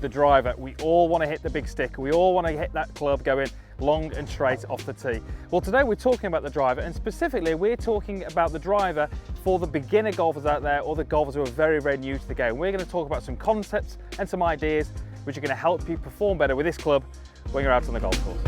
the driver. We all want to hit the big stick. We all want to hit that club going long and straight off the tee. Well, today we're talking about the driver, and specifically we're talking about the driver for the beginner golfers out there, or the golfers who are very, very new to the game. We're going to talk about some concepts and some ideas which are going to help you perform better with this club when you're out on the golf course.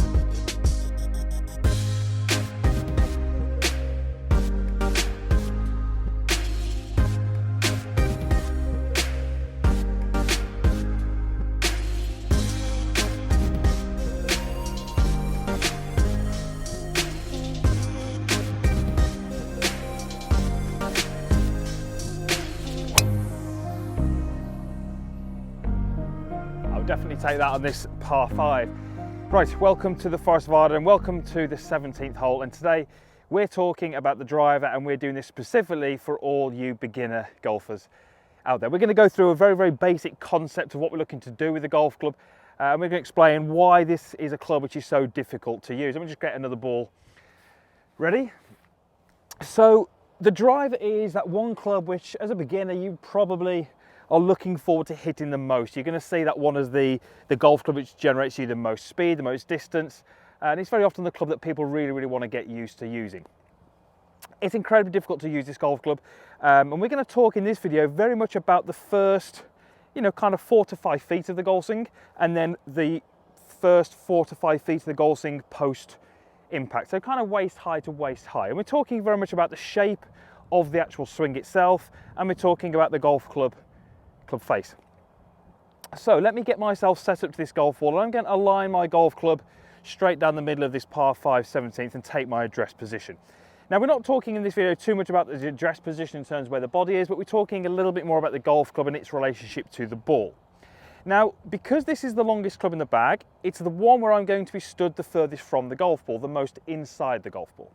Definitely take that on this par 5. Right, welcome to the Forest of Arden, welcome to the 17th hole, and today we're talking about the driver, and we're doing this specifically for all you beginner golfers out there. We're going to go through a very, very basic concept of what we're looking to do with the golf club, and we're going to explain why this is a club which is so difficult to use. Let me just get another ball ready. So the driver is that one club which, as a beginner, you probably are looking forward to hitting the most. You're going to see that one as the golf club which generates you the most speed, the most distance, and it's very often the club that people really, really want to get used to using. It's incredibly difficult to use this golf club, and we're going to talk in this video very much about the first, kind of 4 to 5 feet of the golf swing, and then the first 4 to 5 feet of the golf swing post impact. So kind of waist high to waist high, and we're talking very much about the shape of the actual swing itself, and we're talking about the golf club face. So let me get myself set up to this golf ball, and I'm going to align my golf club straight down the middle of this par 5 17th and take my address position. Now, we're not talking in this video too much about the address position in terms of where the body is, but we're talking a little bit more about the golf club and its relationship to the ball. Now, because this is the longest club in the bag, it's the one where I'm going to be stood the furthest from the golf ball, the most inside the golf ball.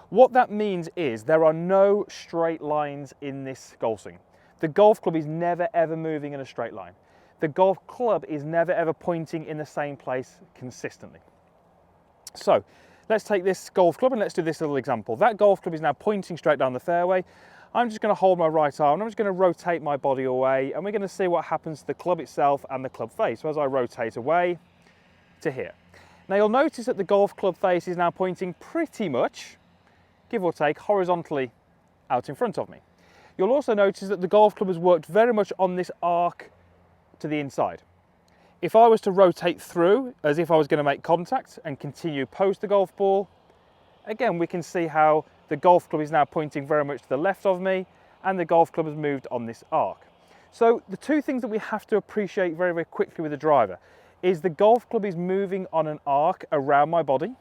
What that means is there are no straight lines in this golf swing. The golf club is never ever moving in a straight line. The golf club is never ever pointing in the same place consistently. So let's take this golf club and let's do this little example. That golf club is now pointing straight down the fairway. I'm just going to hold my right arm and I'm just going to rotate my body away, and we're going to see what happens to the club itself and the club face. So as I rotate away to here. Now you'll notice that the golf club face is now pointing pretty much, give or take, horizontally out in front of me. You'll also notice that the golf club has worked very much on this arc to the inside. If I was to rotate through as if I was going to make contact and continue post the golf ball, again we can see how the golf club is now pointing very much to the left of me, and the golf club has moved on this arc. So the two things that we have to appreciate very, very quickly with the driver is the golf club is moving on an arc around my body,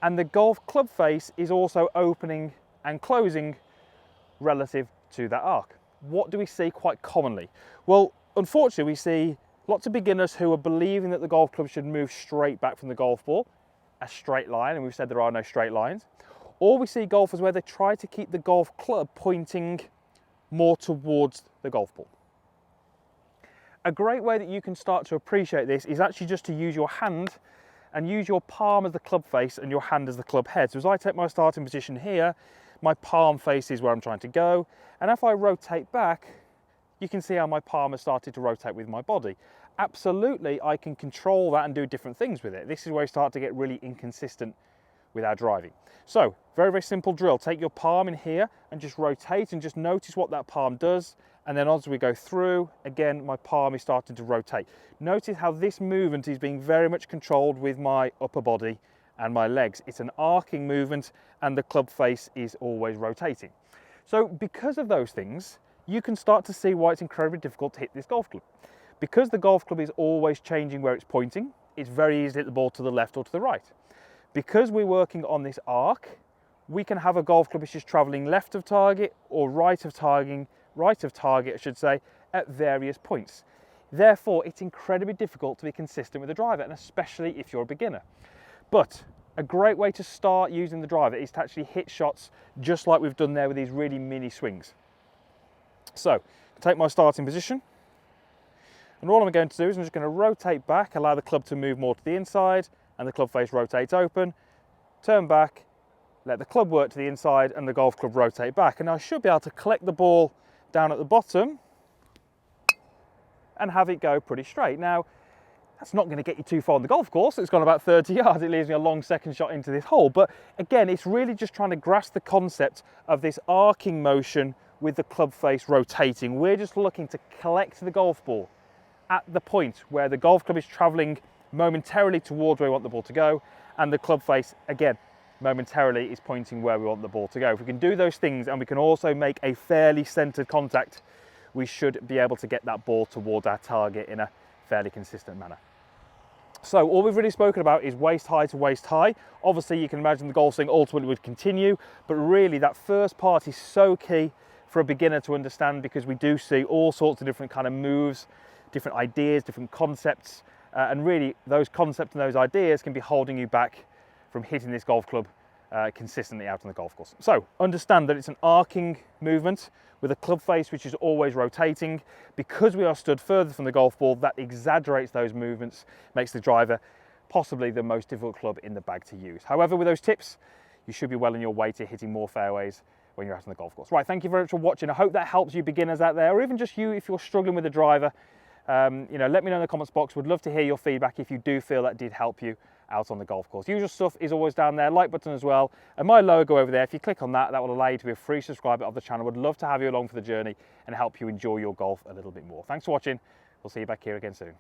and the golf club face is also opening and closing relative to that arc. What do we see quite commonly? Well, unfortunately, we see lots of beginners who are believing that the golf club should move straight back from the golf ball, a straight line, and we've said there are no straight lines. Or we see golfers where they try to keep the golf club pointing more towards the golf ball. A great way that you can start to appreciate this is actually just to use your hand and use your palm as the club face and your hand as the club head. So as I take my starting position here, my palm faces where I'm trying to go, and if I rotate back, you can see how my palm has started to rotate with my body. Absolutely, I can control that and do different things with it. This is where we start to get really inconsistent with our driving. So, very, very simple drill. Take your palm in here and just rotate, and just notice what that palm does, and then as we go through, again, my palm is starting to rotate. Notice how this movement is being very much controlled with my upper body and my legs. It's an arcing movement, and the club face is always rotating. So because of those things, you can start to see why it's incredibly difficult to hit this golf club. Because the golf club is always changing where it's pointing, it's very easy to hit the ball to the left or to the right. Because we're working on this arc, we can have a golf club which is traveling left of target or right of target, I should say, at various points. Therefore, it's incredibly difficult to be consistent with the driver, and especially if you're a beginner. But a great way to start using the driver is to actually hit shots just like we've done there with these really mini swings. So, take my starting position, and all I'm going to do is I'm just going to rotate back, allow the club to move more to the inside, and the club face rotates open, turn back, let the club work to the inside, and the golf club rotate back. And I should be able to collect the ball down at the bottom and have it go pretty straight. Now, that's not going to get you too far on the golf course. It's gone about 30 yards. It leaves me a long second shot into this hole. But again, it's really just trying to grasp the concept of this arcing motion with the club face rotating. We're just looking to collect the golf ball at the point where the golf club is traveling momentarily towards where we want the ball to go, and the club face, again, momentarily is pointing where we want the ball to go. If we can do those things and we can also make a fairly centered contact, we should be able to get that ball towards our target in a fairly consistent manner. So all we've really spoken about is waist high to waist high. Obviously you can imagine the golf swing ultimately would continue, but really that first part is so key for a beginner to understand, because we do see all sorts of different kind of moves, different ideas, different concepts, and really those concepts and those ideas can be holding you back from hitting this golf club consistently out on the golf course. So understand that it's an arcing movement with a club face which is always rotating. Because we are stood further from the golf ball, that exaggerates those movements, makes the driver possibly the most difficult club in the bag to use. However, with those tips, you should be well on your way to hitting more fairways when you're out on the golf course. Right, thank you very much for watching. I hope that helps you beginners out there, or even just you if you're struggling with the driver. You know, let me know in the comments box. Would love to hear your feedback if you do feel that did help you out on the golf course. Usual stuff is always down there, like button as well, and my logo over there. If you click on that, that will allow you to be a free subscriber of the channel. Would love to have you along for the journey and help you enjoy your golf a little bit more. Thanks for watching. We'll see you back here again soon.